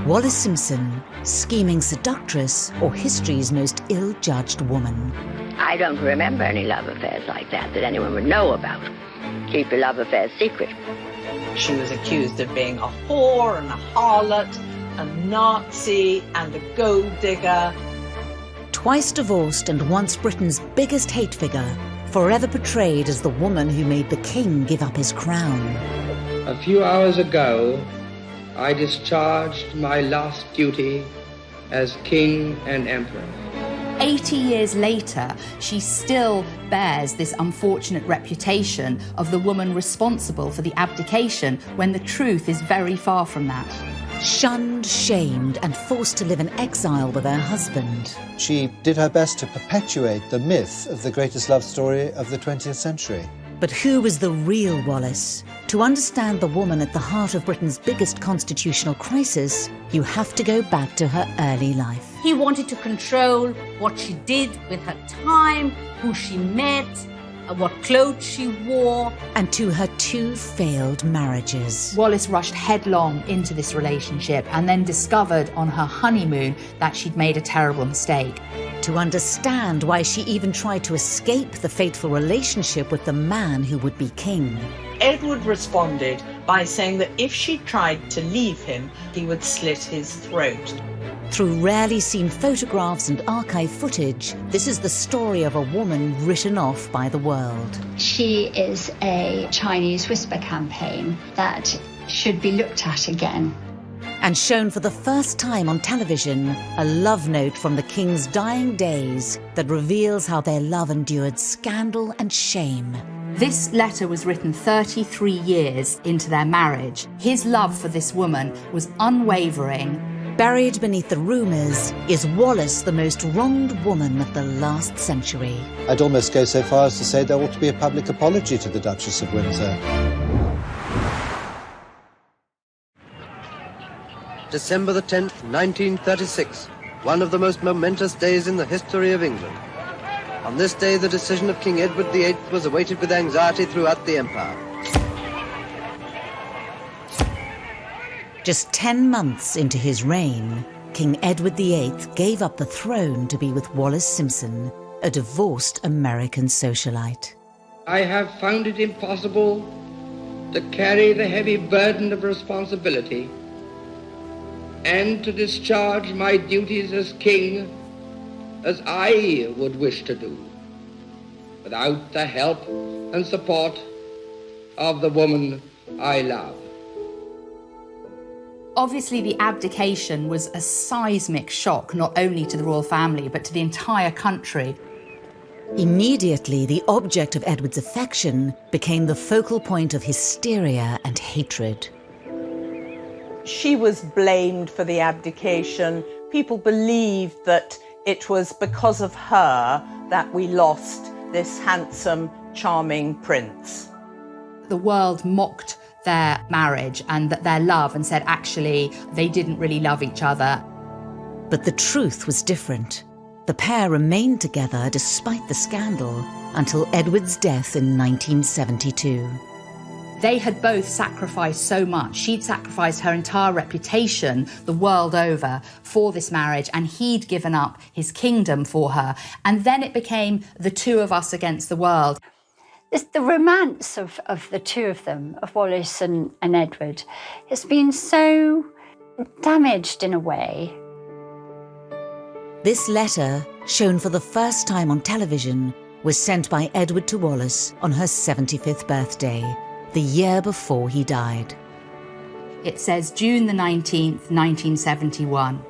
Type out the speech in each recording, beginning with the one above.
Wallis Simpson, scheming seductress or history's most ill-judged woman. I don't remember any love affairs like that anyone would know about. Keep your love affairs secret. She was accused of being a whore and a harlot, a Nazi and a gold digger. Twice divorced and once Britain's biggest hate figure, forever portrayed as the woman who made the king give up his crown. A few hours ago, I discharged my last duty as king and emperor. 80 years later, she still bears this unfortunate reputation of the woman responsible for the abdication, when the truth is very far from that. Shunned, shamed, and forced to live in exile with her husband. She did her best to perpetuate the myth of the greatest love story of the 20th century. But who was the real Wallis? To understand the woman at the heart of Britain's biggest constitutional crisis, you have to go back to her early life. He wanted to control what she did with her time, who she met, what clothes she wore. And to her 2 failed marriages. Wallis rushed headlong into this relationship and then discovered on her honeymoon that she'd made a terrible mistake. To understand why she even tried to escape the fateful relationship with the man who would be king. Edward responded by saying that if she tried to leave him, he would slit his throat. Through rarely seen photographs and archive footage, this is the story of a woman written off by the world. She is a Chinese whisper campaign that should be looked at again. And shown for the first time on television, a love note from the king's dying days that reveals how their love endured scandal and shame. This letter was written 33 years into their marriage. His love for this woman was unwavering. Buried beneath the rumours is Wallis the most wronged woman of the last century. I'd almost go so far as to say there ought to be a public apology to the Duchess of Windsor. December the 10th, 1936, one of the most momentous days in the history of England. On this day, the decision of King Edward VIII was awaited with anxiety throughout the empire. Just 10 months into his reign, King Edward VIII gave up the throne to be with Wallis Simpson, a divorced American socialite. I have found it impossible to carry the heavy burden of responsibility and to discharge my duties as king as I would wish to do, without the help and support of the woman I love. Obviously, the abdication was a seismic shock, not only to the royal family, but to the entire country. Immediately, the object of Edward's affection became the focal point of hysteria and hatred. She was blamed for the abdication. People believed that it was because of her that we lost this handsome, charming prince. The world mocked their marriage and their love and said, actually, they didn't really love each other. But the truth was different. The pair remained together despite the scandal until Edward's death in 1972. They had both sacrificed so much. She'd sacrificed her entire reputation the world over for this marriage, and he'd given up his kingdom for her. And then it became the two of us against the world. The romance of the two of them, of Wallis and Edward, has been so damaged in a way. This letter, shown for the first time on television, was sent by Edward to Wallis on her 75th birthday, the year before he died. It says, June the 19th, 1971.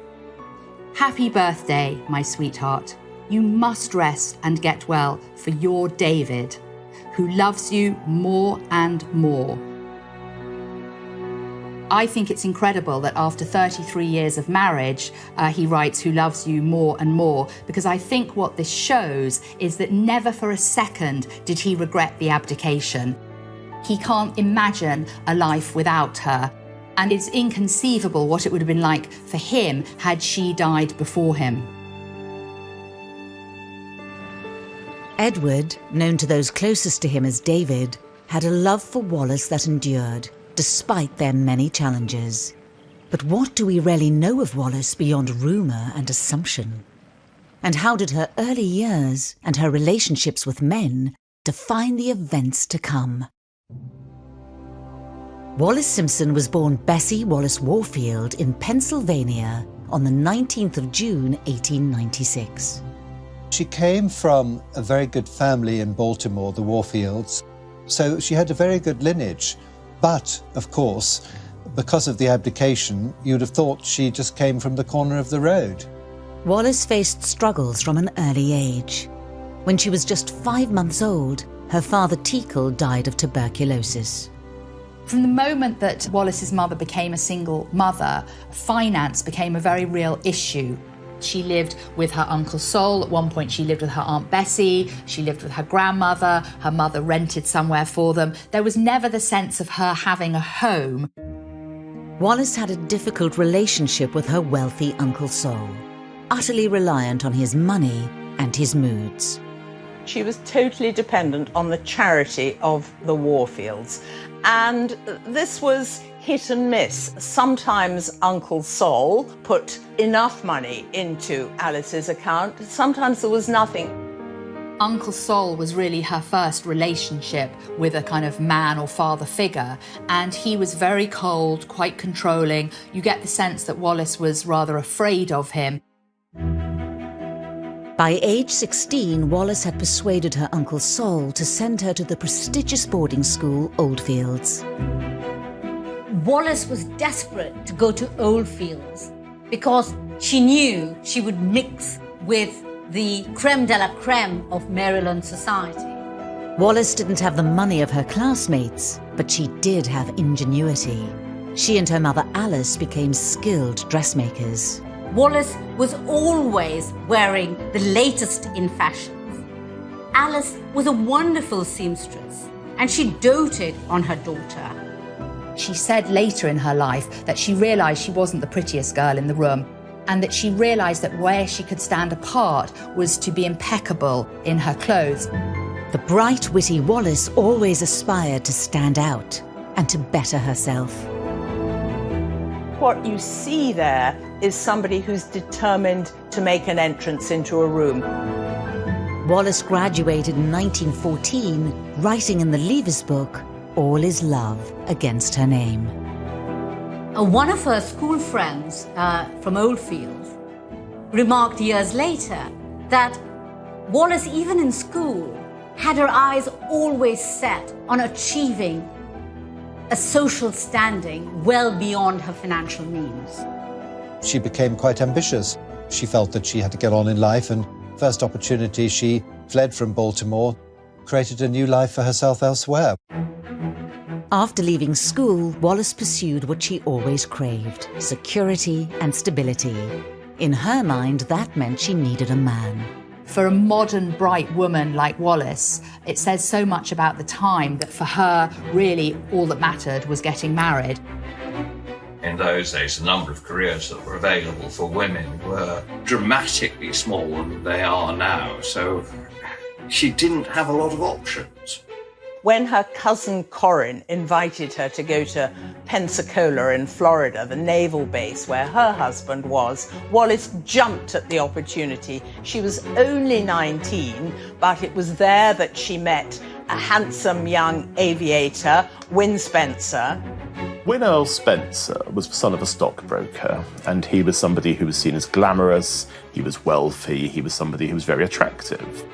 Happy birthday, my sweetheart. You must rest and get well for your David, who loves you more and more. I think it's incredible that after 33 years of marriage, he writes, who loves you more and more, because I think what this shows is that never for a second did he regret the abdication. He can't imagine a life without her, and it's inconceivable what it would have been like for him had she died before him. Edward, known to those closest to him as David, had a love for Wallis that endured, despite their many challenges. But what do we really know of Wallis beyond rumour and assumption? And how did her early years and her relationships with men define the events to come? Wallis Simpson was born Bessie Wallace Warfield in Pennsylvania on the 19th of June, 1896. She came from a very good family in Baltimore, the Warfields, so she had a very good lineage. But, of course, because of the abdication, you'd have thought she just came from the corner of the road. Wallis faced struggles from an early age. When she was just 5 months old, her father Teakle died of tuberculosis. From the moment that Wallis's mother became a single mother, finance became a very real issue. She lived with her Uncle Sol. At one point she lived with her Aunt Bessie. She lived with her grandmother. Her mother rented somewhere for them. There was never the sense of her having a home. Wallis had a difficult relationship with her wealthy Uncle Sol, utterly reliant on his money and his moods. She was totally dependent on the charity of the Warfields. And this was hit and miss. Sometimes Uncle Sol put enough money into Alice's account. Sometimes there was nothing. Uncle Sol was really her first relationship with a kind of man or father figure, and he was very cold, quite controlling. You get the sense that Wallis was rather afraid of him. By age 16, Wallis had persuaded her Uncle Sol to send her to the prestigious boarding school Oldfields. Wallis was desperate to go to Oldfields because she knew she would mix with the creme de la creme of Maryland society. Wallis didn't have the money of her classmates, but she did have ingenuity. She and her mother Alice became skilled dressmakers. Wallis was always wearing the latest in fashions. Alice was a wonderful seamstress, and she doted on her daughter. She said later in her life that she realised she wasn't the prettiest girl in the room, and that she realised that where she could stand apart was to be impeccable in her clothes. The bright, witty Wallis always aspired to stand out and to better herself. What you see there is somebody who's determined to make an entrance into a room. Wallis graduated in 1914, writing in the Leavers book, "All is love against her name." One of her school friends from Oldfields remarked years later that Wallis, even in school, had her eyes always set on achieving a social standing well beyond her financial means. She became quite ambitious. She felt that she had to get on in life, and first opportunity she fled from Baltimore, created a new life for herself elsewhere. After leaving school, Wallis pursued what she always craved, security and stability. In her mind, that meant she needed a man. For a modern, bright woman like Wallis, it says so much about the time that for her, really, all that mattered was getting married. In those days, the number of careers that were available for women were dramatically smaller than they are now, so she didn't have a lot of options. When her cousin Corin invited her to go to Pensacola in Florida, the naval base where her husband was, Wallis jumped at the opportunity. She was only 19, but it was there that she met a handsome young aviator, Win Spencer. Win Earl Spencer was the son of a stockbroker, and he was somebody who was seen as glamorous, he was wealthy, he was somebody who was very attractive.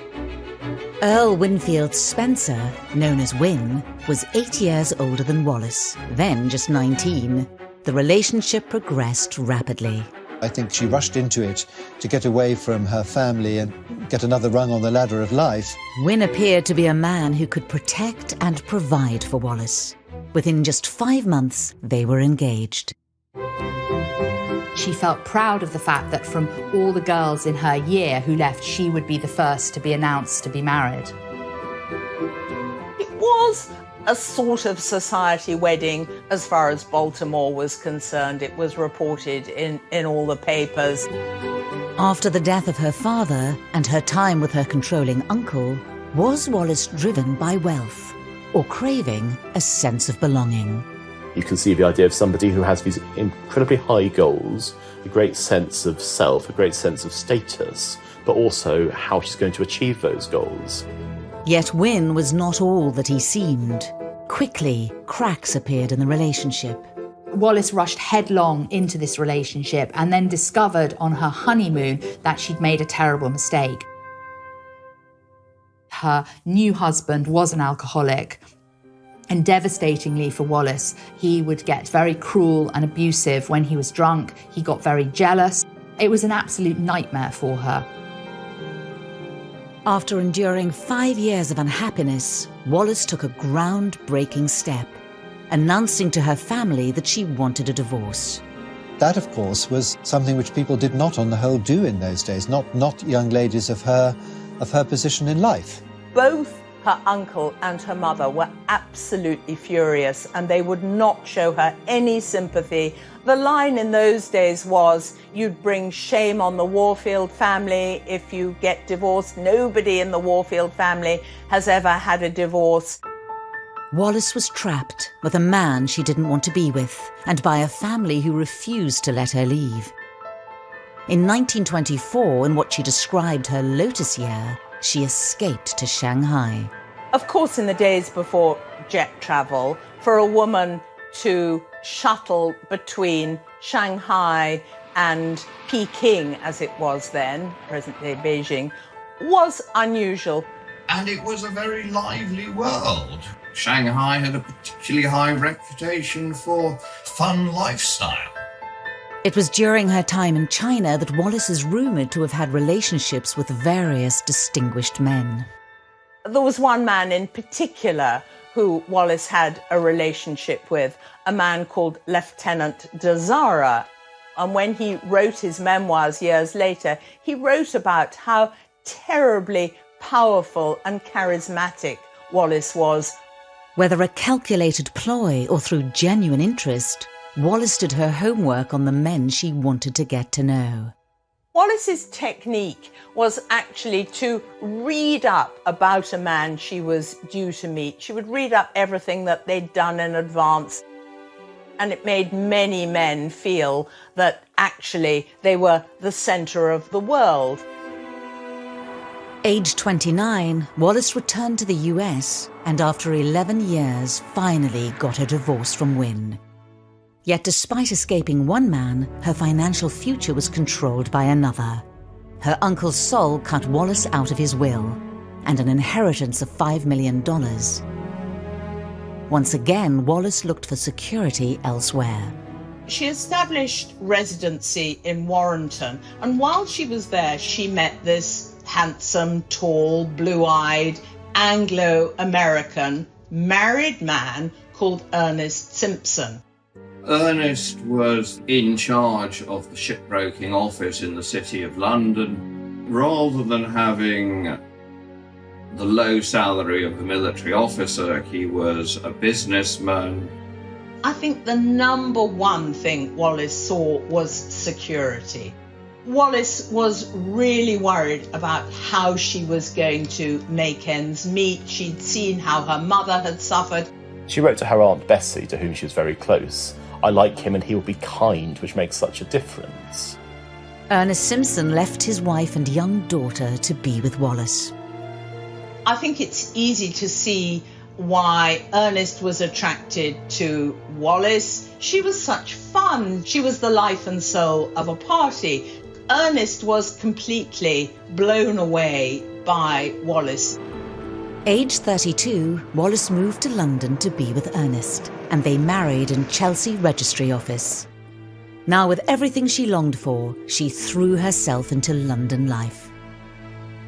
Earl Winfield Spencer, known as Win, was 8 years older than Wallis, then just 19. The relationship progressed rapidly. I think she rushed into it to get away from her family and get another rung on the ladder of life. Win appeared to be a man who could protect and provide for Wallis. Within just 5 months, they were engaged. She felt proud of the fact that from all the girls in her year who left, she would be the first to be announced to be married. It was a sort of society wedding as far as Baltimore was concerned. It was reported in all the papers. After the death of her father and her time with her controlling uncle, was Wallis driven by wealth or craving a sense of belonging? You can see the idea of somebody who has these incredibly high goals, a great sense of self, a great sense of status, but also how she's going to achieve those goals. Yet Wynne was not all that he seemed. Quickly, cracks appeared in the relationship. Wallis rushed headlong into this relationship and then discovered on her honeymoon that she'd made a terrible mistake. Her new husband was an alcoholic, and devastatingly for Wallis, he would get very cruel and abusive when he was drunk. He got very jealous. It was an absolute nightmare for her. After enduring 5 years of unhappiness, Wallis took a groundbreaking step, announcing to her family that she wanted a divorce. That, of course, was something which people did not on the whole do in those days, not young ladies of her position in life. Both her uncle and her mother were absolutely furious, and they would not show her any sympathy. The line in those days was, you'd bring shame on the Warfield family if you get divorced. Nobody in the Warfield family has ever had a divorce. Wallis was trapped with a man she didn't want to be with, and by a family who refused to let her leave. In 1924, in what she described her Lotus year, she escaped to Shanghai. Of course, in the days before jet travel, for a woman to shuttle between Shanghai and Peking, as it was then, present-day Beijing, was unusual. And it was a very lively world. Shanghai had a particularly high reputation for fun lifestyle. It was during her time in China that Wallis is rumoured to have had relationships with various distinguished men. There was one man in particular who Wallis had a relationship with, a man called Lieutenant de Zara. And when he wrote his memoirs years later, he wrote about how terribly powerful and charismatic Wallis was. Whether a calculated ploy or through genuine interest, Wallis did her homework on the men she wanted to get to know. Wallis's technique was actually to read up about a man she was due to meet. She would read up everything that they'd done in advance, and it made many men feel that actually they were the centre of the world. Aged 29, Wallis returned to the US and after 11 years finally got a divorce from Wynne. Yet despite escaping one man, her financial future was controlled by another. Her Uncle Sol cut Wallis out of his will, and an inheritance of $5 million. Once again, Wallis looked for security elsewhere. She established residency in Warrenton, and while she was there, she met this handsome, tall, blue-eyed, Anglo-American married man called Ernest Simpson. Ernest was in charge of the shipbroking office in the City of London. Rather than having the low salary of a military officer, he was a businessman. I think the number one thing Wallis saw was security. Wallis was really worried about how she was going to make ends meet. She'd seen how her mother had suffered. She wrote to her Aunt Bessie, to whom she was very close, "I like him and he will be kind, which makes such a difference." Ernest Simpson left his wife and young daughter to be with Wallis. I think it's easy to see why Ernest was attracted to Wallis. She was such fun. She was the life and soul of a party. Ernest was completely blown away by Wallis. Aged 32, Wallis moved to London to be with Ernest, and they married in Chelsea Registry Office. Now, with everything she longed for, she threw herself into London life.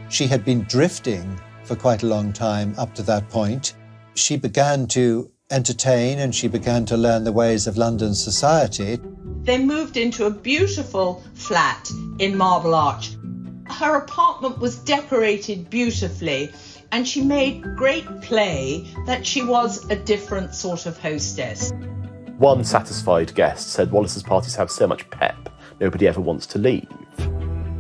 She had been drifting for quite a long time up to that point. She began to entertain and she began to learn the ways of London society. They moved into a beautiful flat in Marble Arch. Her apartment was decorated beautifully, and she made great play that she was a different sort of hostess. One satisfied guest said Wallis's parties have so much pep, nobody ever wants to leave.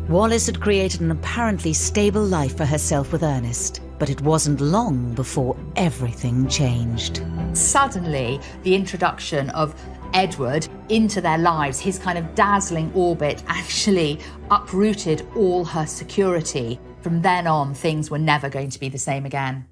Wallis had created an apparently stable life for herself with Ernest, But it wasn't long before everything changed. Suddenly, the introduction of Edward into their lives, his kind of dazzling orbit, actually uprooted all her security. From then on, things were never going to be the same again.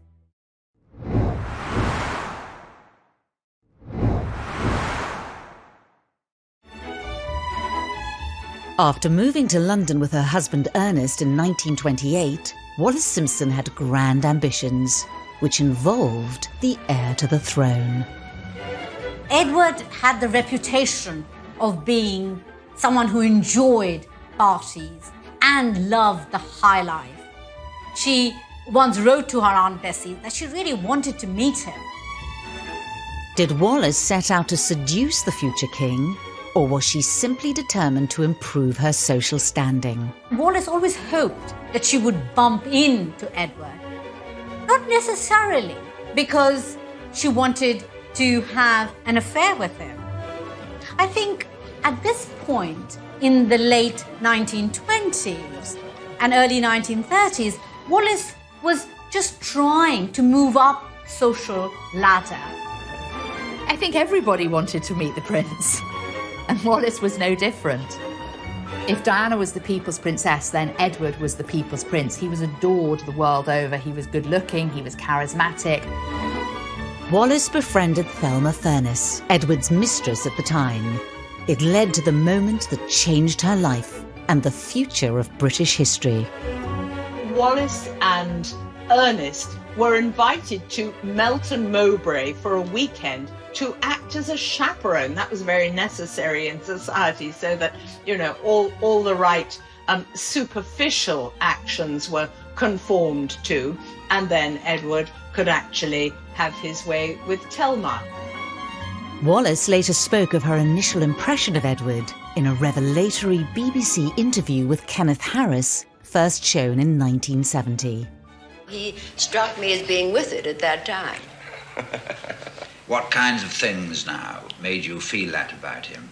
After moving to London with her husband Ernest in 1928, Wallis Simpson had grand ambitions, which involved the heir to the throne. Edward had the reputation of being someone who enjoyed parties and loved the high life. She once wrote to her Aunt Bessie that she really wanted to meet him. Did Wallis set out to seduce the future king, or was she simply determined to improve her social standing? Wallis always hoped that she would bump into Edward. Not necessarily because she wanted to have an affair with him. I think at this point in the late 1920s and early 1930s, Wallis was just trying to move up social ladder. I think everybody wanted to meet the prince, and Wallis was no different. If Diana was the people's princess, then Edward was the people's prince. He was adored the world over. He was good-looking, he was charismatic. Wallis befriended Thelma Furness, Edward's mistress at the time. It led to the moment that changed her life and the future of British history. Wallis and Ernest were invited to Melton Mowbray for a weekend to act as a chaperone. That was very necessary in society, so that, you know, all the right superficial actions were conformed to, and then Edward could actually have his way with Thelma. Wallis later spoke of her initial impression of Edward in a revelatory BBC interview with Kenneth Harris, first shown in 1970. He struck me as being with it at that time. What kinds of things now made you feel that about him?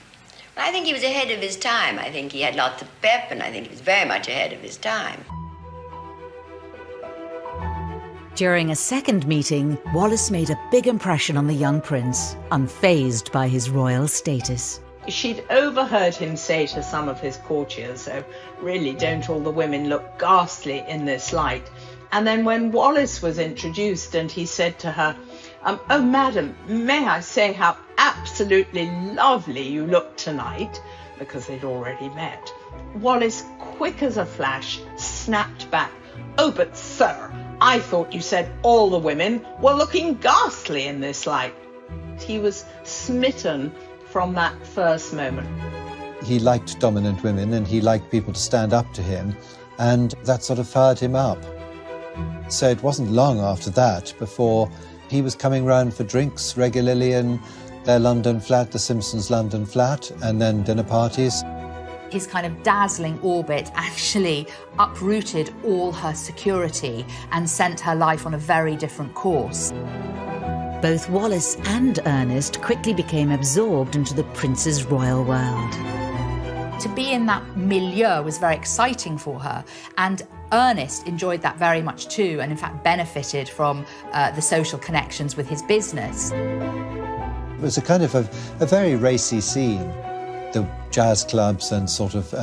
I think he was ahead of his time. I think he had lots of pep, and I think he was very much ahead of his time. During a second meeting, Wallis made a big impression on the young prince, unfazed by his royal status. She'd overheard him say to some of his courtiers, "So really, don't all the women look ghastly in this light?" And then when Wallis was introduced and he said to her, "Oh, madam, may I say how absolutely lovely you look tonight," because they'd already met, Wallis, quick as a flash, snapped back, "Oh, but sir, I thought you said all the women were looking ghastly in this light." He was smitten from that first moment. He liked dominant women and he liked people to stand up to him, and that sort of fired him up. So it wasn't long after that before he was coming round for drinks regularly in their London flat, the Simpsons' London flat, and then dinner parties. His kind of dazzling orbit actually uprooted all her security and sent her life on a very different course. Both Wallis and Ernest quickly became absorbed into the prince's royal world. To be in that milieu was very exciting for her, and Ernest enjoyed that very much too, and in fact benefited from the social connections with his business. It was a kind of a very racy scene. The jazz clubs and sort of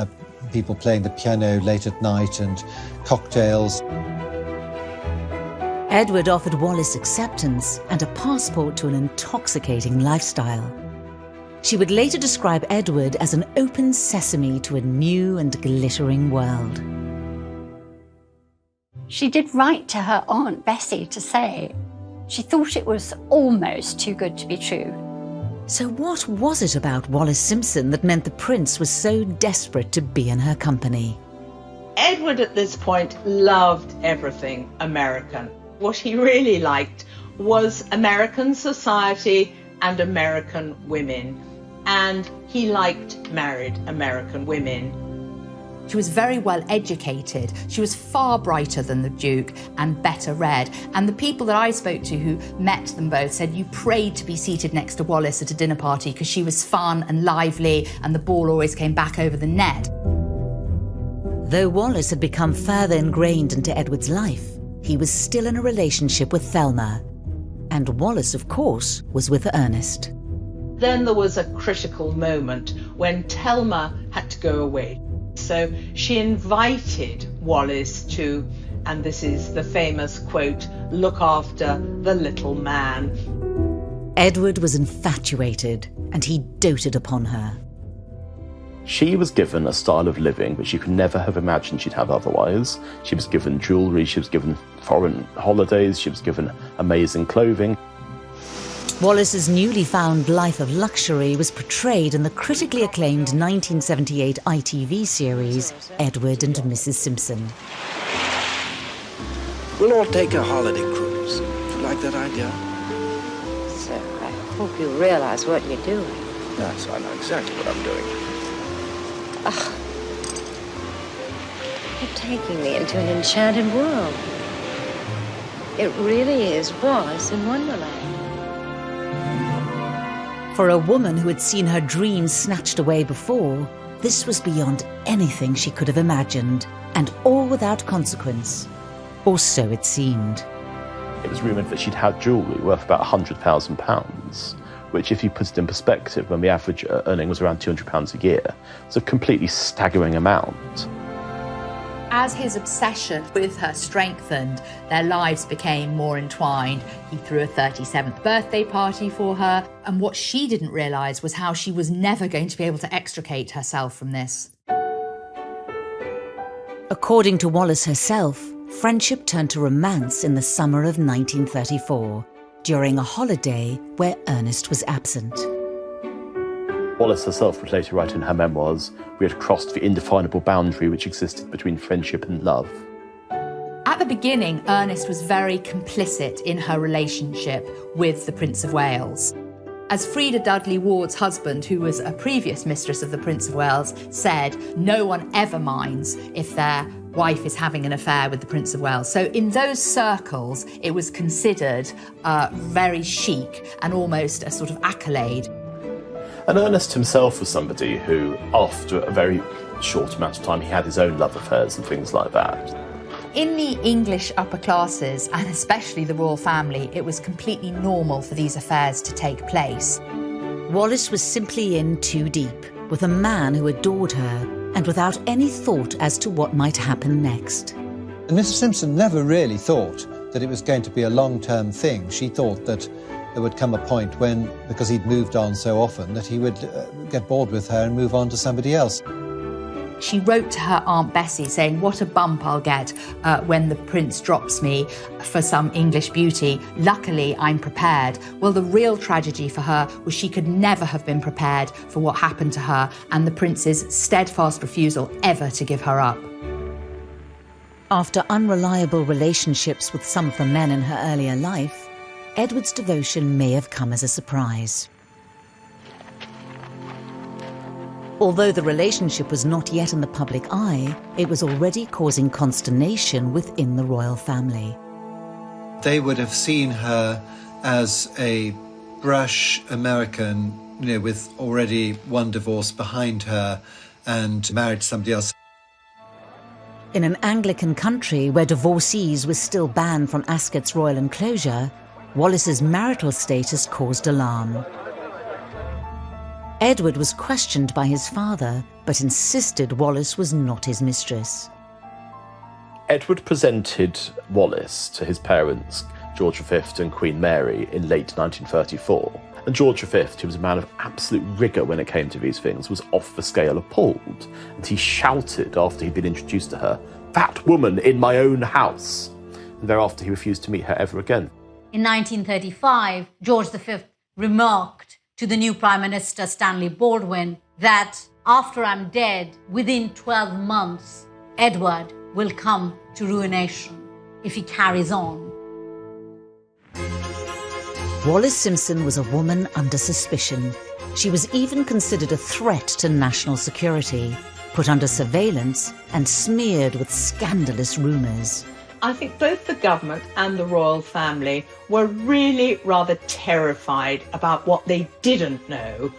people playing the piano late at night and cocktails. Edward offered Wallis acceptance and a passport to an intoxicating lifestyle. She would later describe Edward as an open sesame to a new and glittering world. She did write to her Aunt Bessie to say she thought it was almost too good to be true. So what was it about Wallis Simpson that meant the prince was so desperate to be in her company? Edward at this point loved everything American. What he really liked was American society and American women, and he liked married American women. She was very well educated. She was far brighter than the Duke and better read. And the people that I spoke to who met them both said you prayed to be seated next to Wallis at a dinner party because she was fun and lively and the ball always came back over the net. Though Wallis had become further ingrained into Edward's life, he was still in a relationship with Thelma. And Wallis, of course, was with Ernest. Then there was a critical moment when Thelma had to go away. So she invited Wallis to, and this is the famous quote, look after the little man. Edward was infatuated, and he doted upon her. She was given a style of living which you could never have imagined she'd have otherwise. She was given jewellery, she was given foreign holidays, she was given amazing clothing. Wallis's newly found life of luxury was portrayed in the critically acclaimed 1978 ITV series, Edward and Mrs. Simpson. We'll all take a holiday cruise. Do you like that idea? Sir, I hope you realize what you're doing. Yes, I know exactly what I'm doing. Ugh. You're taking me into an enchanted world. It really is Wallis in Wonderland. For a woman who had seen her dreams snatched away before, this was beyond anything she could have imagined, and all without consequence. Or so it seemed. It was rumoured that she'd had jewellery worth about £100,000, which, if you put it in perspective, when the average earning was around £200 a year, it's a completely staggering amount. As his obsession with her strengthened, their lives became more entwined. He threw a 37th birthday party for her, and what she didn't realise was how she was never going to be able to extricate herself from this. According to Wallis herself, friendship turned to romance in the summer of 1934, during a holiday where Ernest was absent. Wallis herself would later write in her memoirs, "We had crossed the indefinable boundary which existed between friendship and love." At the beginning, Ernest was very complicit in her relationship with the Prince of Wales. As Freda Dudley Ward's husband, who was a previous mistress of the Prince of Wales, said, no one ever minds if their wife is having an affair with the Prince of Wales. So in those circles, it was considered very chic and almost a sort of accolade. And Ernest himself was somebody who, after a very short amount of time, he had his own love affairs and things like that. In the English upper classes, and especially the royal family, it was completely normal for these affairs to take place. Wallis was simply in too deep, with a man who adored her, and without any thought as to what might happen next. And Mrs. Simpson never really thought that it was going to be a long-term thing. She thought that there would come a point when, because he'd moved on so often, that he would get bored with her and move on to somebody else. She wrote to her Aunt Bessie saying, what a bump I'll get when the prince drops me for some English beauty. Luckily, I'm prepared. Well, the real tragedy for her was she could never have been prepared for what happened to her and the prince's steadfast refusal ever to give her up. After unreliable relationships with some of the men in her earlier life, Edward's devotion may have come as a surprise. Although the relationship was not yet in the public eye, it was already causing consternation within the royal family. They would have seen her as a brash American, with already one divorce behind her and married somebody else. In an Anglican country where divorcees were still banned from Ascot's royal enclosure, Wallis's marital status caused alarm. Edward was questioned by his father, but insisted Wallis was not his mistress. Edward presented Wallis to his parents, George V and Queen Mary, in late 1934. And George V, who was a man of absolute rigour when it came to these things, was off the scale appalled. And he shouted after he'd been introduced to her, "That woman in my own house!" And thereafter he refused to meet her ever again. In 1935, George V remarked to the new Prime Minister, Stanley Baldwin, that after I'm dead, within 12 months, Edward will come to ruination if he carries on. Wallis Simpson was a woman under suspicion. She was even considered a threat to national security, put under surveillance and smeared with scandalous rumours. I think both the government and the royal family were really rather terrified about what they didn't know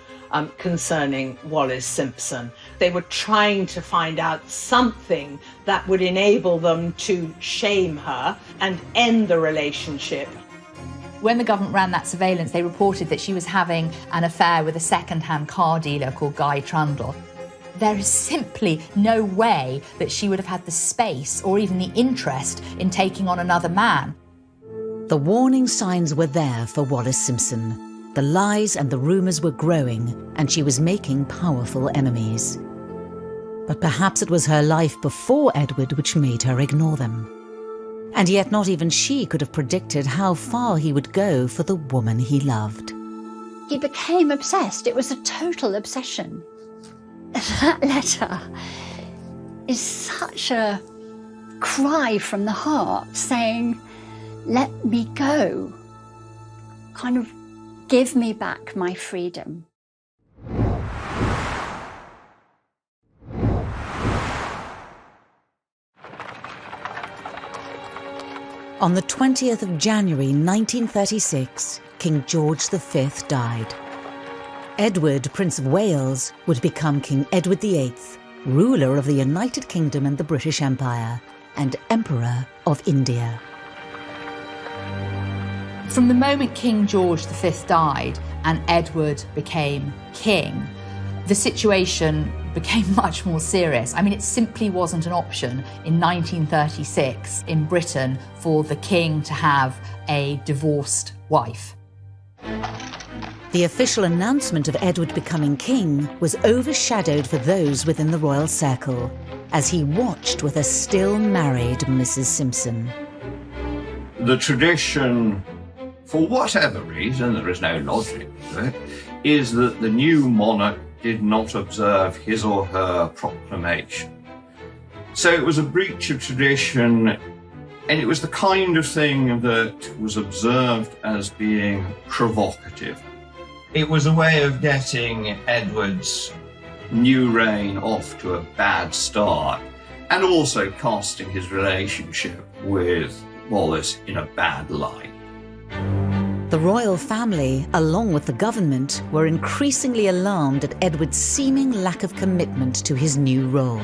concerning Wallis Simpson. They were trying to find out something that would enable them to shame her and end the relationship. When the government ran that surveillance, they reported that she was having an affair with a second-hand car dealer called Guy Trundle. There is simply no way that she would have had the space or even the interest in taking on another man. The warning signs were there for Wallis Simpson. The lies and the rumours were growing, and she was making powerful enemies. But perhaps it was her life before Edward which made her ignore them. And yet not even she could have predicted how far he would go for the woman he loved. He became obsessed. It was a total obsession. That letter is such a cry from the heart saying, let me go. Kind of give me back my freedom. On the 20th of January 1936, King George V died. Edward, Prince of Wales, would become King Edward VIII, ruler of the United Kingdom and the British Empire, and Emperor of India. From the moment King George V died and Edward became king, the situation became much more serious. I mean, it simply wasn't an option in 1936 in Britain for the king to have a divorced wife. The official announcement of Edward becoming king was overshadowed for those within the royal circle, as he watched with a still married Mrs. Simpson. The tradition, for whatever reason, there is no logic to it, is that the new monarch did not observe his or her proclamation. So it was a breach of tradition, and it was the kind of thing that was observed as being provocative. It was a way of getting Edward's new reign off to a bad start, and also casting his relationship with Wallis in a bad light. The royal family, along with the government, were increasingly alarmed at Edward's seeming lack of commitment to his new role.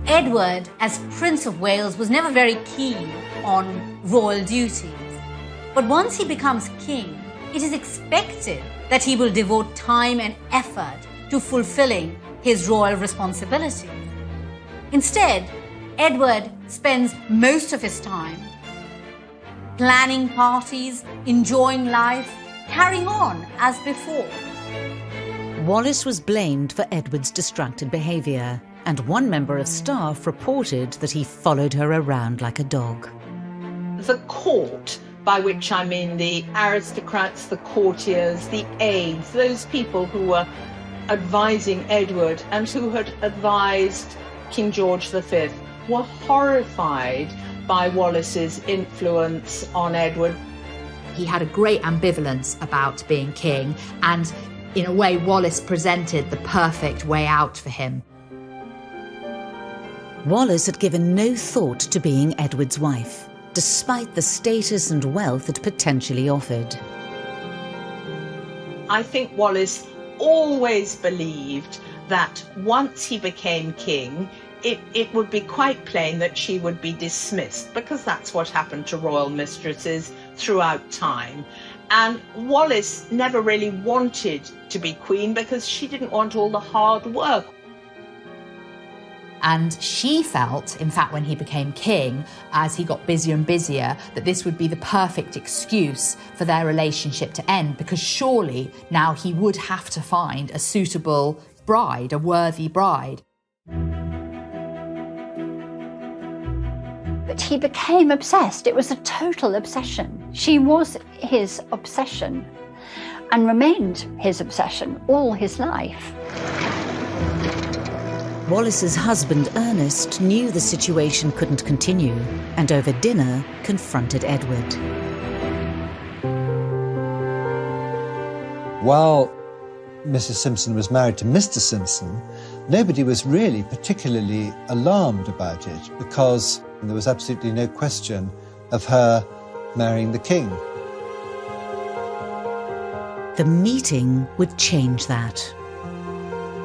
Edward, as Prince of Wales, was never very keen on royal duties. But once he becomes king, it is expected that he will devote time and effort to fulfilling his royal responsibilities. Instead, Edward spends most of his time planning parties, enjoying life, carrying on as before. Wallis was blamed for Edward's distracted behaviour, and one member of staff reported that he followed her around like a dog. The court, by which I mean the aristocrats, the courtiers, the aides, those people who were advising Edward and who had advised King George V, were horrified by Wallis's influence on Edward. He had a great ambivalence about being king, and in a way Wallis presented the perfect way out for him. Wallis had given no thought to being Edward's wife, despite the status and wealth it potentially offered. I think Wallis always believed that once he became king, it would be quite plain that she would be dismissed, because that's what happened to royal mistresses throughout time. And Wallis never really wanted to be queen because she didn't want all the hard work. And she felt, in fact, when he became king, as he got busier and busier, that this would be the perfect excuse for their relationship to end, because surely now he would have to find a suitable bride, a worthy bride. But he became obsessed. It was a total obsession. She was his obsession and remained his obsession all his life. Wallis's husband, Ernest, knew the situation couldn't continue, and over dinner confronted Edward. While Mrs. Simpson was married to Mr. Simpson, nobody was really particularly alarmed about it, because there was absolutely no question of her marrying the king. The meeting would change that.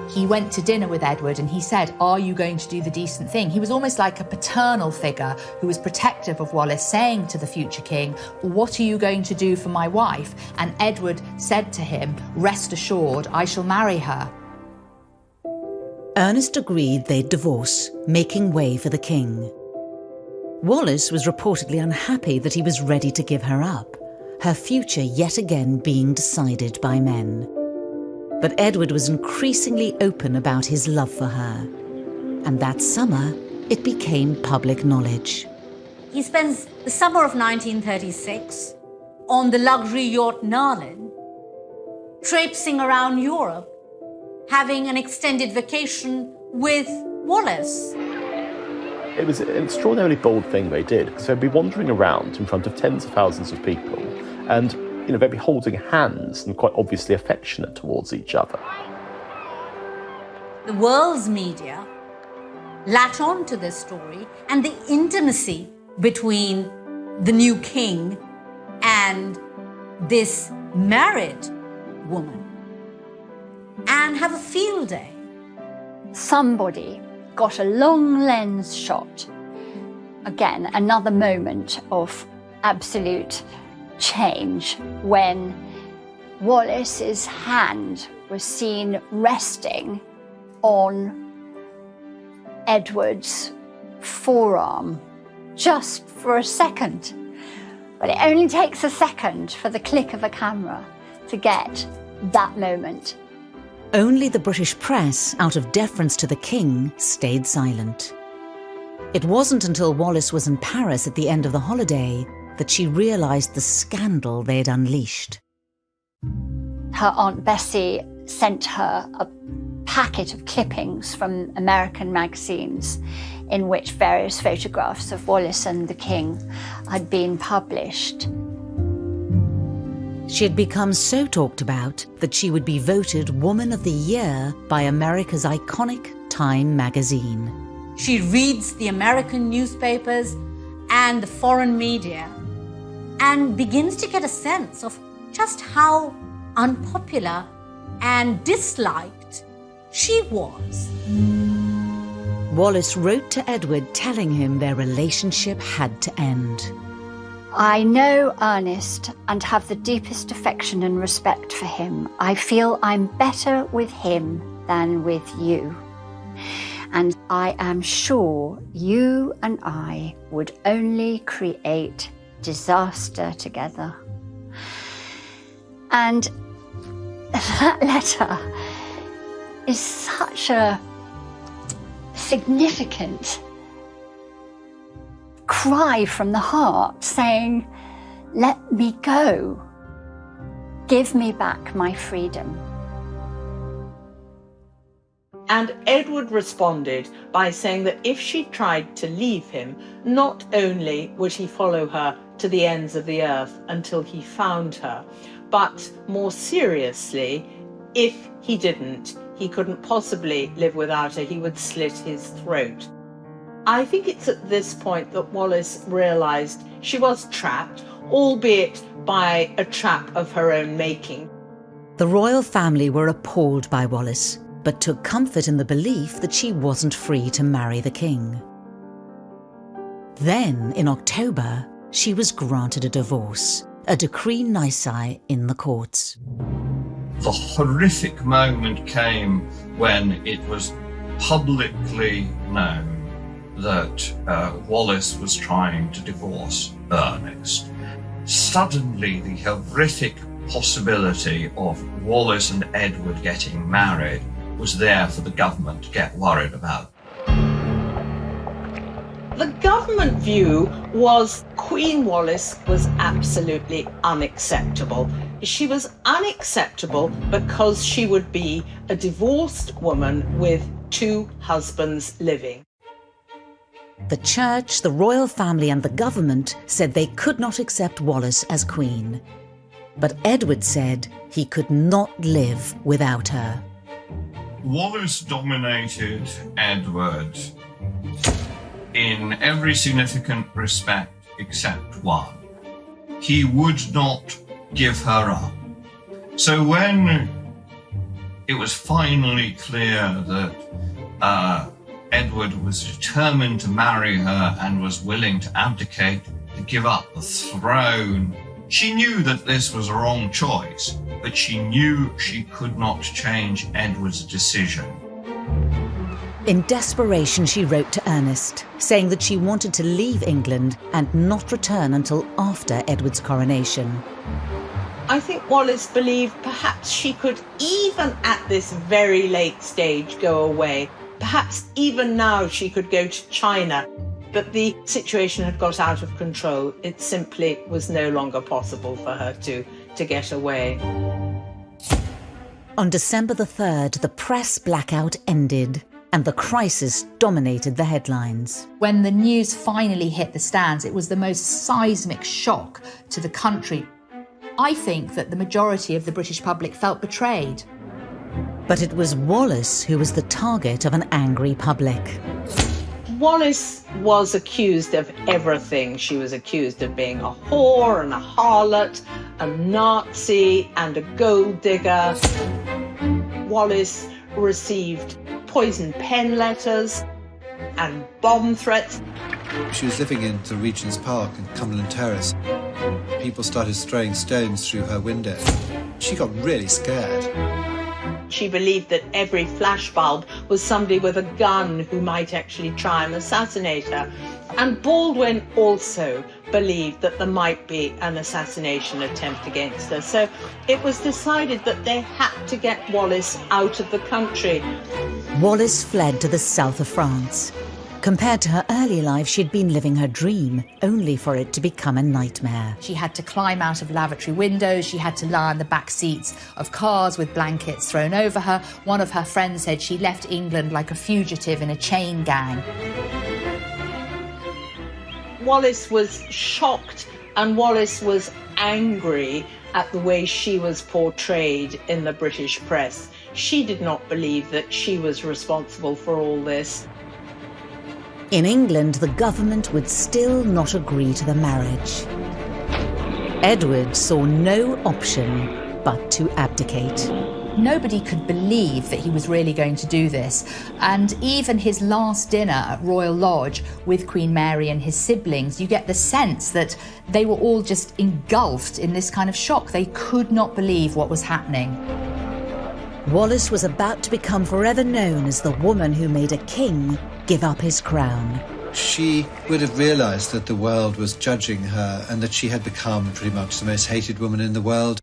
He went to dinner with Edward and he said, "Are you going to do the decent thing?" He was almost like a paternal figure who was protective of Wallis, saying to the future king, "What are you going to do for my wife?" And Edward said to him, "Rest assured, I shall marry her." Ernest agreed they'd divorce, making way for the king. Wallis was reportedly unhappy that he was ready to give her up, her future yet again being decided by men. But Edward was increasingly open about his love for her. And that summer, it became public knowledge. He spends the summer of 1936 on the luxury yacht Narlin, traipsing around Europe, having an extended vacation with Wallis. It was an extraordinarily bold thing they did, because they'd be wandering around in front of tens of thousands of people and they'd be holding hands and quite obviously affectionate towards each other. The world's media latch on to this story and the intimacy between the new king and this married woman and have a field day. Somebody got a long lens shot. Again, another moment of absolute change when Wallis's hand was seen resting on Edward's forearm, just for a second. But it only takes a second for the click of a camera to get that moment. Only the British press, out of deference to the king, stayed silent. It wasn't until Wallis was in Paris at the end of the holiday that she realised the scandal they'd unleashed. Her Aunt Bessie sent her a packet of clippings from American magazines in which various photographs of Wallis and the king had been published. She had become so talked about that she would be voted Woman of the Year by America's iconic Time magazine. She reads the American newspapers and the foreign media and begins to get a sense of just how unpopular and disliked she was. Wallis wrote to Edward telling him their relationship had to end. I know Ernest and have the deepest affection and respect for him. I feel I'm better with him than with you. And I am sure you and I would only create disaster together. And that letter is such a significant cry from the heart saying, "Let me go. Give me back my freedom." And Edward responded by saying that if she tried to leave him, not only would he follow her to the ends of the earth until he found her, but more seriously, if he didn't, he couldn't possibly live without her. He would slit his throat. I think it's at this point that Wallis realised she was trapped, albeit by a trap of her own making. The royal family were appalled by Wallis, but took comfort in the belief that she wasn't free to marry the king. Then, in October, she was granted a divorce, a decree nisi in the courts. The horrific moment came when it was publicly known that Wallis was trying to divorce Ernest. Suddenly, the horrific possibility of Wallis and Edward getting married was there for the government to get worried about. The government view was Queen Wallis was absolutely unacceptable. She was unacceptable because she would be a divorced woman with 2 husbands living. The church, the royal family and the government said they could not accept Wallis as queen. But Edward said he could not live without her. Wallis dominated Edward in every significant respect except one. He would not give her up. So when it was finally clear that Edward was determined to marry her and was willing to abdicate, to give up the throne. She knew that this was a wrong choice, but she knew she could not change Edward's decision. In desperation, she wrote to Ernest, saying that she wanted to leave England and not return until after Edward's coronation. I think Wallis believed perhaps she could, even at this very late stage, go away. Perhaps even now she could go to China. But the situation had got out of control. It simply was no longer possible for her to get away. On December the 3rd, the press blackout ended and the crisis dominated the headlines. When the news finally hit the stands, it was the most seismic shock to the country. I think that the majority of the British public felt betrayed. But it was Wallis who was the target of an angry public. Wallis was accused of everything. She was accused of being a whore and a harlot, a Nazi and a gold digger. Wallis received poisoned pen letters and bomb threats. She was living in the Regent's Park in Cumberland Terrace. People started throwing stones through her window. She got really scared. She believed that every flashbulb was somebody with a gun who might actually try and assassinate her. And Baldwin also believed that there might be an assassination attempt against her. So it was decided that they had to get Wallis out of the country. Wallis fled to the south of France. Compared to her early life, she'd been living her dream, only for it to become a nightmare. She had to climb out of lavatory windows, she had to lie on the back seats of cars with blankets thrown over her. One of her friends said she left England like a fugitive in a chain gang. Wallis was shocked and Wallis was angry at the way she was portrayed in the British press. She did not believe that she was responsible for all this. In England, the government would still not agree to the marriage. Edward saw no option but to abdicate. Nobody could believe that he was really going to do this. And even his last dinner at Royal Lodge with Queen Mary and his siblings, you get the sense that they were all just engulfed in this kind of shock. They could not believe what was happening. Wallis was about to become forever known as the woman who made a king give up his crown. She would have realised that the world was judging her and that she had become pretty much the most hated woman in the world.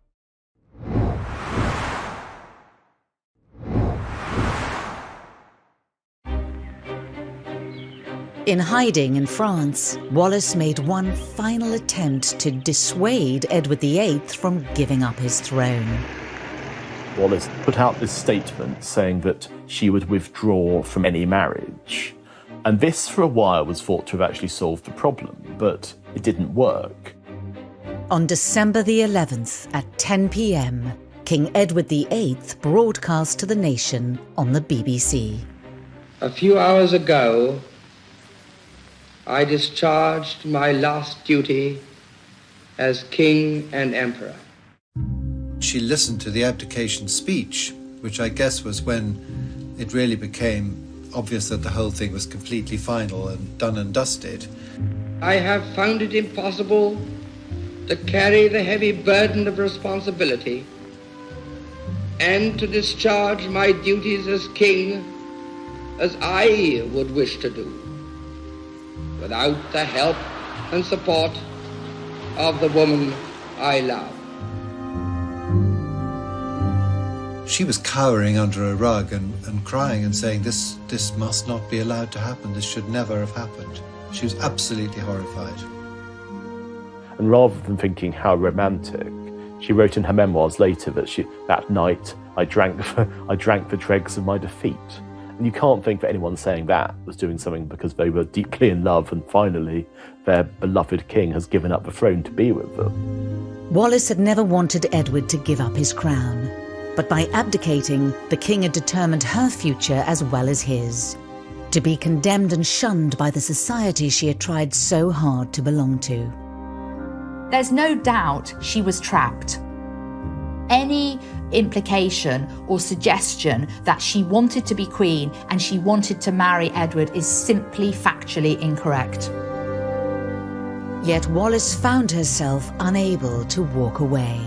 In hiding in France, Wallis made one final attempt to dissuade Edward VIII from giving up his throne. Wallis put out this statement saying that she would withdraw from any marriage. And this, for a while, was thought to have actually solved the problem, but it didn't work. On December the 11th at 10 p.m, King Edward VIII broadcast to the nation on the BBC. A few hours ago, I discharged my last duty as King and Emperor. She listened to the abdication speech, which I guess was when it really became obvious that the whole thing was completely final and done and dusted. I have found it impossible to carry the heavy burden of responsibility and to discharge my duties as king as I would wish to do, without the help and support of the woman I love. She was cowering under a rug and crying and saying, this must not be allowed to happen. This should never have happened. She was absolutely horrified. And rather than thinking how romantic, she wrote in her memoirs later that that night I drank the dregs of my defeat. And you can't think that anyone saying that was doing something because they were deeply in love and finally their beloved king has given up the throne to be with them. Wallis had never wanted Edward to give up his crown. But by abdicating, the king had determined her future as well as his. To be condemned and shunned by the society she had tried so hard to belong to. There's no doubt she was trapped. Any implication or suggestion that she wanted to be queen and she wanted to marry Edward is simply factually incorrect. Yet Wallis found herself unable to walk away.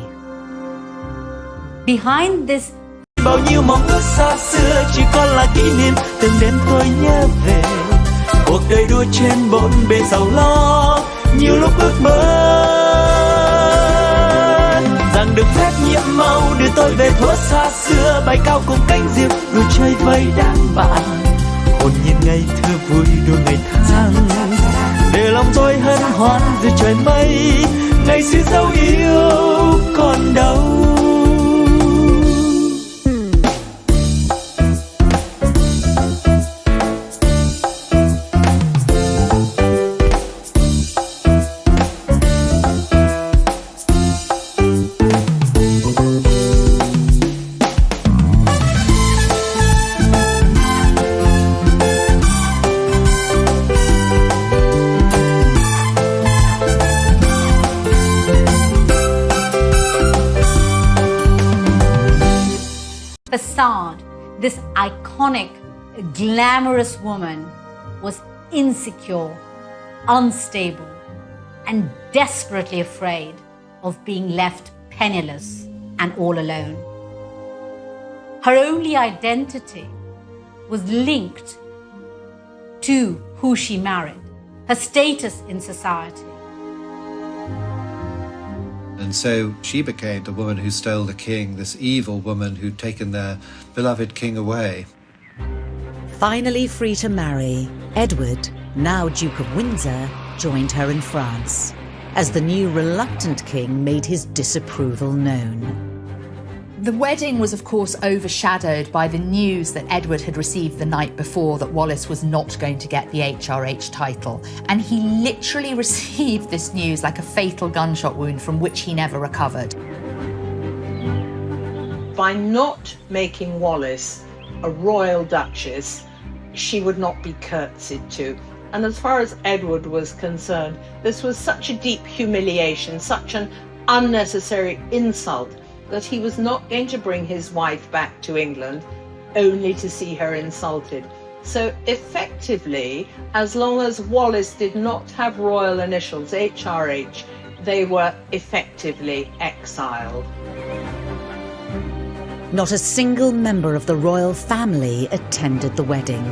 Behind this bao nhiêu mong ước xa xưa chỉ còn là kỷ niệm, từng đêm tôi nhớ về cuộc đời đua trên bốn bề giàu lo, nhiều lúc ước mơ rằng được phép nhiệm màu đưa tôi về thuở xa xưa, bay cao cùng cánh diều đùa chơi với đám bạn, hồn nhiên ngày thơ vui đua ngày tháng, để lòng tôi hân hoan dưới trời mây, ngày xưa dấu yêu còn đâu. Facade, this iconic, glamorous woman, was insecure, unstable, and desperately afraid of being left penniless and all alone. Her only identity was linked to who she married, her status in society. And so she became the woman who stole the king, this evil woman who'd taken their beloved king away. Finally free to marry, Edward, now Duke of Windsor, joined her in France, as the new reluctant king made his disapproval known. The wedding was, of course, overshadowed by the news that Edward had received the night before that Wallis was not going to get the HRH title. And he literally received this news like a fatal gunshot wound from which he never recovered. By not making Wallis a royal duchess, she would not be curtsied to. And as far as Edward was concerned, this was such a deep humiliation, such an unnecessary insult, that he was not going to bring his wife back to England only to see her insulted. So effectively, as long as Wallis did not have royal initials, HRH, they were effectively exiled. Not a single member of the royal family attended the wedding.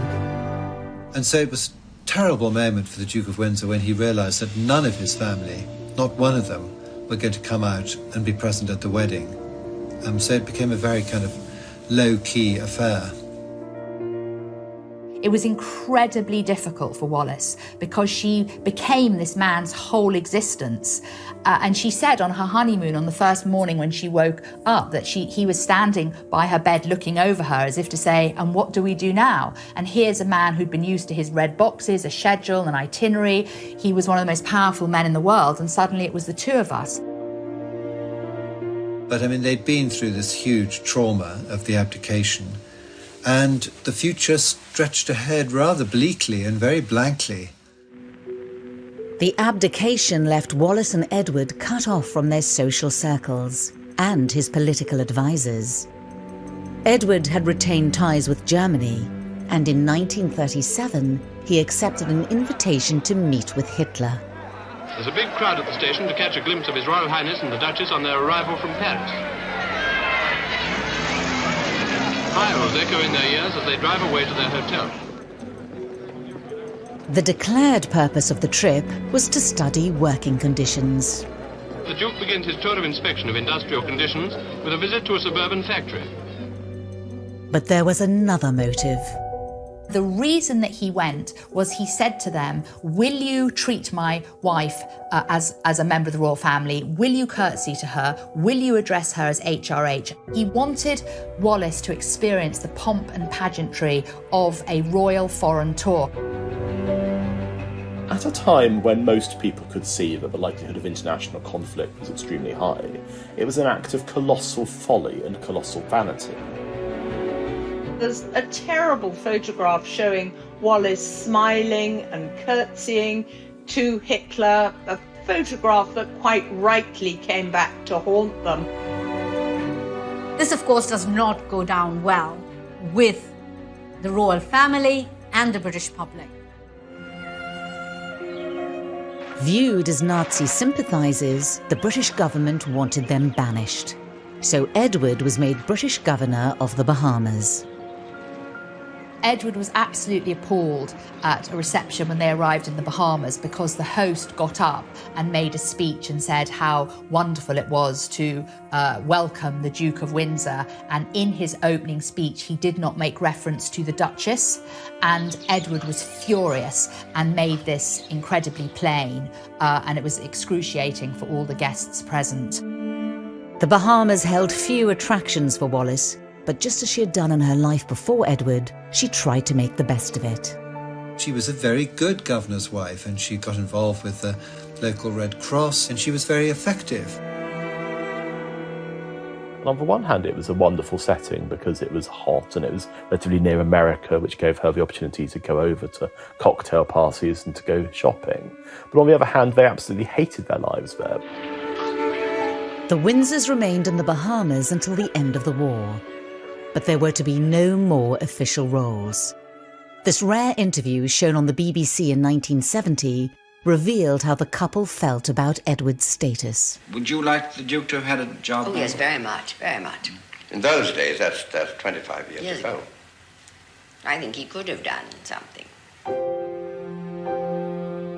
And so it was a terrible moment for the Duke of Windsor when he realised that none of his family, not one of them, were going to come out and be present at the wedding. So it became a very kind of low-key affair. It was incredibly difficult for Wallis because she became this man's whole existence. And she said on her honeymoon, on the first morning when she woke up, that he was standing by her bed looking over her as if to say, and what do we do now? And here's a man who'd been used to his red boxes, a schedule, an itinerary. He was one of the most powerful men in the world, and suddenly it was the two of us. But I mean, they'd been through this huge trauma of the abdication, and the future stretched ahead rather bleakly and very blankly. The abdication left Wallis and Edward cut off from their social circles and his political advisors. Edward had retained ties with Germany, and in 1937 he accepted an invitation to meet with Hitler. There's a big crowd at the station to catch a glimpse of His Royal Highness and the Duchess on their arrival from Paris. Carols echo in their ears as they drive away to their hotel. The declared purpose of the trip was to study working conditions. The Duke begins his tour of inspection of industrial conditions with a visit to a suburban factory. But there was another motive. The reason that he went was he said to them, will you treat my wife as a member of the royal family? Will you curtsy to her? Will you address her as HRH? He wanted Wallis to experience the pomp and pageantry of a royal foreign tour. At a time when most people could see that the likelihood of international conflict was extremely high, it was an act of colossal folly and colossal vanity. There's a terrible photograph showing Wallis smiling and curtsying to Hitler, a photograph that quite rightly came back to haunt them. This, of course, does not go down well with the royal family and the British public. Viewed as Nazi sympathisers, the British government wanted them banished. So Edward was made British governor of the Bahamas. Edward was absolutely appalled at a reception when they arrived in the Bahamas because the host got up and made a speech and said how wonderful it was to welcome the Duke of Windsor. And in his opening speech, he did not make reference to the Duchess. And Edward was furious and made this incredibly plain. And it was excruciating for all the guests present. The Bahamas held few attractions for Wallis, but just as she had done in her life before Edward, she tried to make the best of it. She was a very good governor's wife, and she got involved with the local Red Cross, and she was very effective. And on the one hand, it was a wonderful setting because it was hot and it was relatively near America, which gave her the opportunity to go over to cocktail parties and to go shopping. But on the other hand, they absolutely hated their lives there. The Windsors remained in the Bahamas until the end of the war. But there were to be no more official roles. This rare interview, shown on the BBC in 1970, revealed how the couple felt about Edward's status. Would you like the Duke to have had a job? Oh, yes, very much, very much. In those days, that's 25 years ago. I think he could have done something.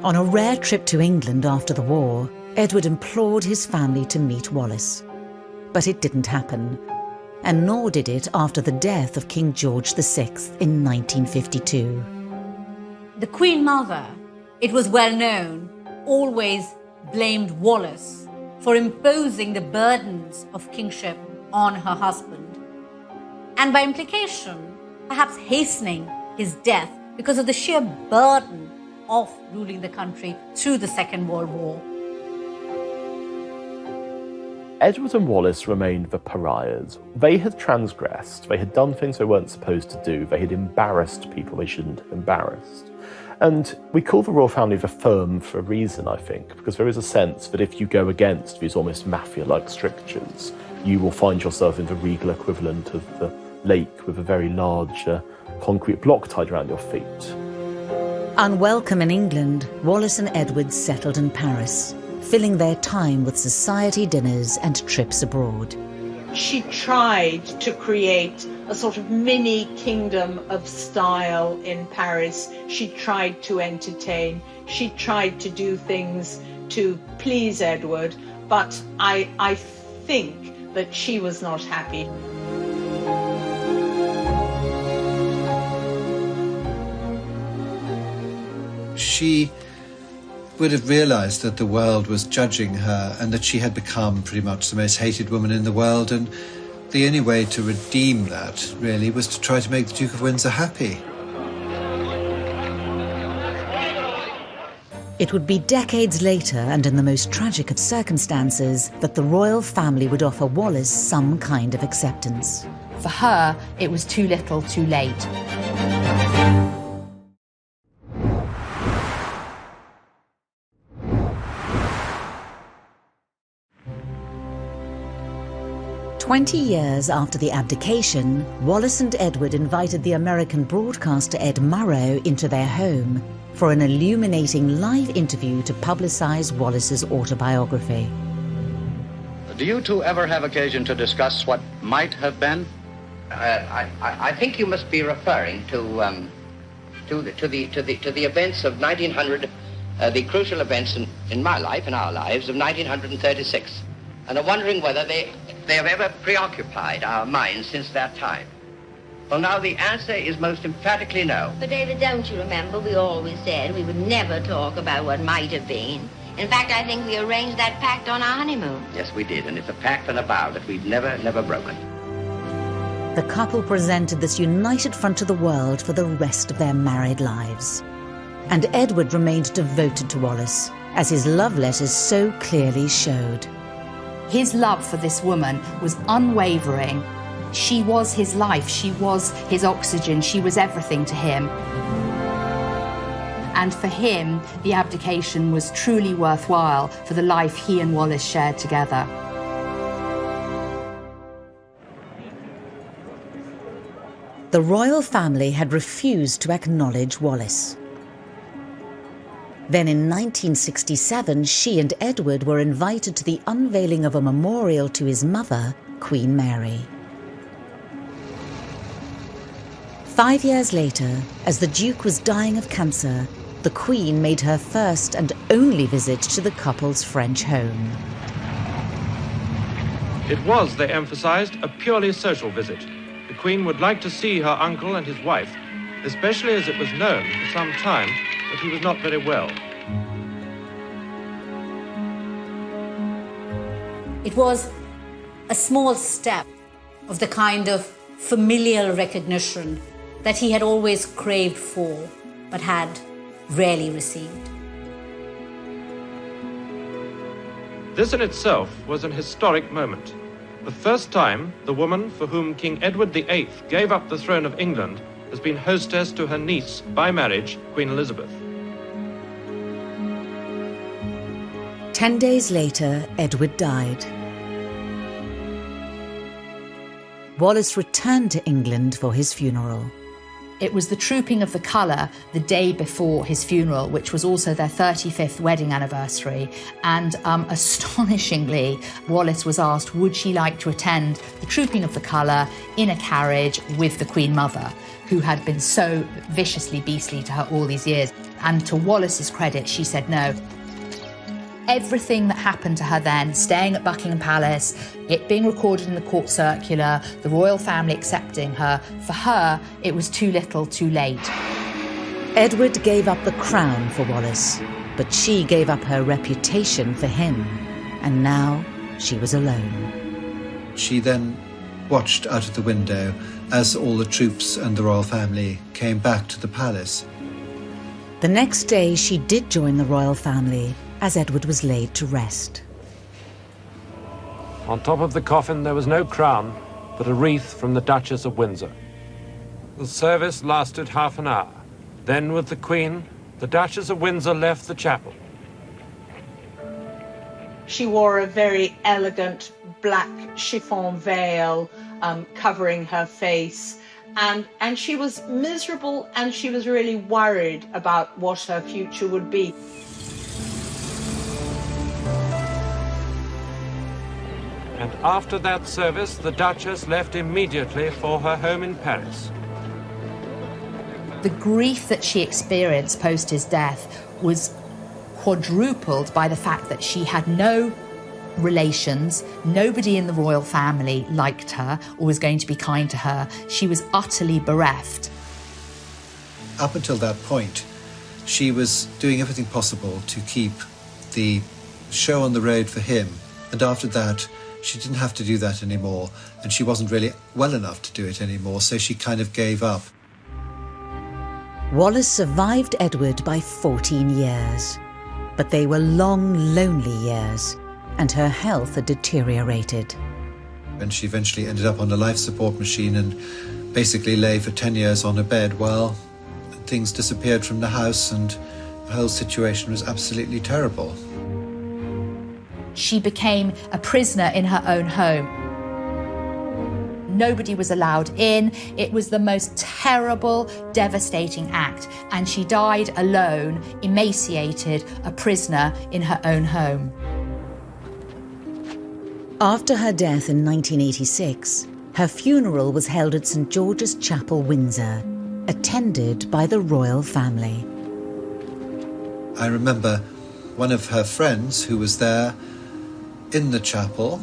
On a rare trip to England after the war, Edward implored his family to meet Wallis. But it didn't happen. And nor did it after the death of King George VI in 1952. The Queen Mother, it was well known, always blamed Wallis for imposing the burdens of kingship on her husband, and by implication, perhaps hastening his death because of the sheer burden of ruling the country through the Second World War. Edward and Wallis remained the pariahs. They had transgressed, they had done things they weren't supposed to do, they had embarrassed people they shouldn't have embarrassed. And we call the royal family the firm for a reason, I think, because there is a sense that if you go against these almost mafia-like strictures, you will find yourself in the regal equivalent of the lake with a very large concrete block tied around your feet. Unwelcome in England, Wallis and Edward settled in Paris, filling their time with society dinners and trips abroad. She tried to create a sort of mini kingdom of style in Paris. She tried to entertain. She tried to do things to please Edward, but I think that she was not happy. She would have realised that the world was judging her and that she had become pretty much the most hated woman in the world, and the only way to redeem that, really, was to try to make the Duke of Windsor happy. It would be decades later, and in the most tragic of circumstances, that the royal family would offer Wallis some kind of acceptance. For her, it was too little, too late. 20 years after the abdication, Wallis and Edward invited the American broadcaster Ed Murrow into their home for an illuminating live interview to publicise Wallis's autobiography. Do you two ever have occasion to discuss what might have been? I think you must be referring to the events of 1900, the crucial events in my life, in our lives, of 1936, and are wondering whether they have ever preoccupied our minds since that time. Well, now the answer is most emphatically no. But David, don't you remember we always said we would never talk about what might have been? In fact, I think we arranged that pact on our honeymoon. Yes, we did, and it's a pact and a vow that we've never broken. The couple presented this united front to the world for the rest of their married lives. And Edward remained devoted to Wallis, as his love letters so clearly showed. His love for this woman was unwavering. She was his life, she was his oxygen, she was everything to him. And for him, the abdication was truly worthwhile for the life he and Wallis shared together. The royal family had refused to acknowledge Wallis. Then in 1967, she and Edward were invited to the unveiling of a memorial to his mother, Queen Mary. 5 years later, as the Duke was dying of cancer, the Queen made her first and only visit to the couple's French home. It was, they emphasized, a purely social visit. The Queen would like to see her uncle and his wife, especially as it was known for some time that he was not very well. It was a small step of the kind of familial recognition that he had always craved for, but had rarely received. This in itself was an historic moment. The first time the woman for whom King Edward VIII gave up the throne of England has been hostess to her niece by marriage, Queen Elizabeth. 10 days later, Edward died. Wallis returned to England for his funeral. It was the trooping of the colour the day before his funeral, which was also their 35th wedding anniversary. And astonishingly, Wallis was asked, would she like to attend the trooping of the colour in a carriage with the Queen Mother, who had been so viciously beastly to her all these years. And to Wallis's credit, she said no. Everything that happened to her then, staying at Buckingham Palace, it being recorded in the court circular, the royal family accepting her, for her, it was too little, too late. Edward gave up the crown for Wallis, but she gave up her reputation for him, and now she was alone. She then watched out of the window as all the troops and the royal family came back to the palace. The next day, she did join the royal family, as Edward was laid to rest. On top of the coffin there was no crown, but a wreath from the Duchess of Windsor. The service lasted half an hour. Then with the Queen, the Duchess of Windsor left the chapel. She wore a very elegant black chiffon veil covering her face, and she was miserable, and she was really worried about what her future would be. And after that service, the Duchess left immediately for her home in Paris. The grief that she experienced post his death was quadrupled by the fact that she had no relations, nobody in the royal family liked her or was going to be kind to her. She was utterly bereft. Up until that point, she was doing everything possible to keep the show on the road for him, and after that, she didn't have to do that anymore, and she wasn't really well enough to do it anymore, so she kind of gave up. Wallis survived Edward by 14 years, but they were long, lonely years, and her health had deteriorated. And she eventually ended up on a life support machine and basically lay for 10 years on a bed while things disappeared from the house, and the whole situation was absolutely terrible. She became a prisoner in her own home. Nobody was allowed in. It was the most terrible, devastating act. And she died alone, emaciated, a prisoner in her own home. After her death in 1986, her funeral was held at St. George's Chapel, Windsor, attended by the royal family. I remember one of her friends who was there in the chapel,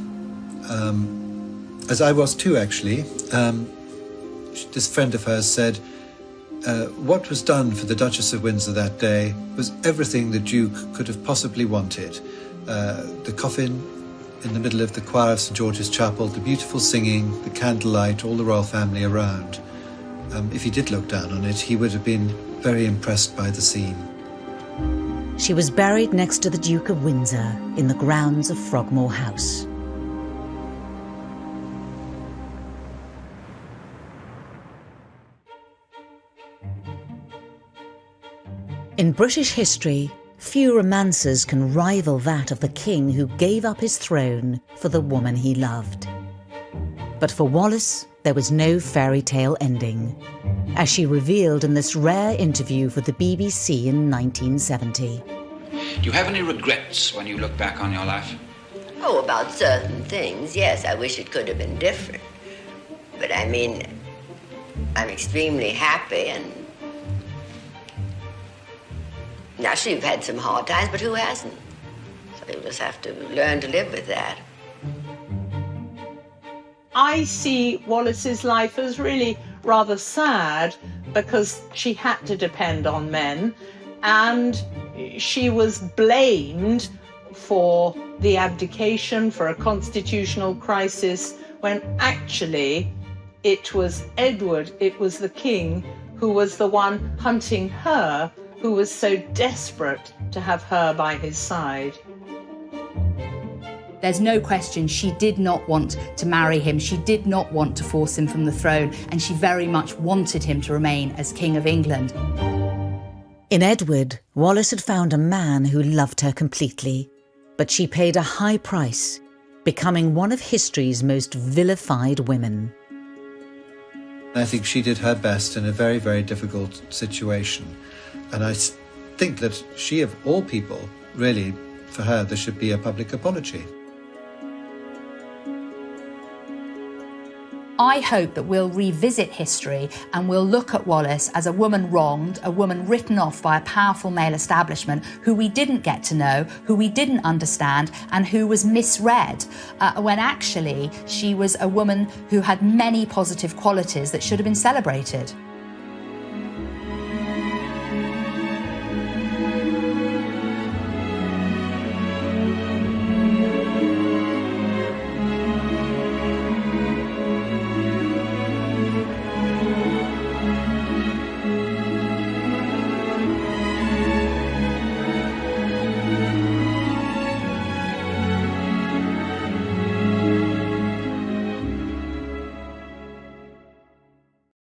as I was too, actually. This friend of hers said, what was done for the Duchess of Windsor that day was everything the Duke could have possibly wanted. The coffin in the middle of the choir of St. George's Chapel, the beautiful singing, the candlelight, all the royal family around. If he did look down on it, he would have been very impressed by the scene. She was buried next to the Duke of Windsor in the grounds of Frogmore House. In British history, few romances can rival that of the king who gave up his throne for the woman he loved. But for Wallis, there was no fairy tale ending, as she revealed in this rare interview for the BBC in 1970. Do you have any regrets when you look back on your life? Oh, about certain things, yes. I wish it could have been different. But I mean, I'm extremely happy, and naturally we've had some hard times, but who hasn't? So you just have to learn to live with that. I see Wallis's life as really rather sad because she had to depend on men, and she was blamed for the abdication, for a constitutional crisis, when actually it was Edward, it was the king, who was the one hunting her, who was so desperate to have her by his side. There's no question she did not want to marry him. She did not want to force him from the throne, and she very much wanted him to remain as King of England. In Edward, Wallis had found a man who loved her completely, but she paid a high price, becoming one of history's most vilified women. I think she did her best in a very, very difficult situation. And I think that she, of all people, really, for her, there should be a public apology. I hope that we'll revisit history and we'll look at Wallis as a woman wronged, a woman written off by a powerful male establishment who we didn't get to know, who we didn't understand, and who was misread, when actually she was a woman who had many positive qualities that should have been celebrated.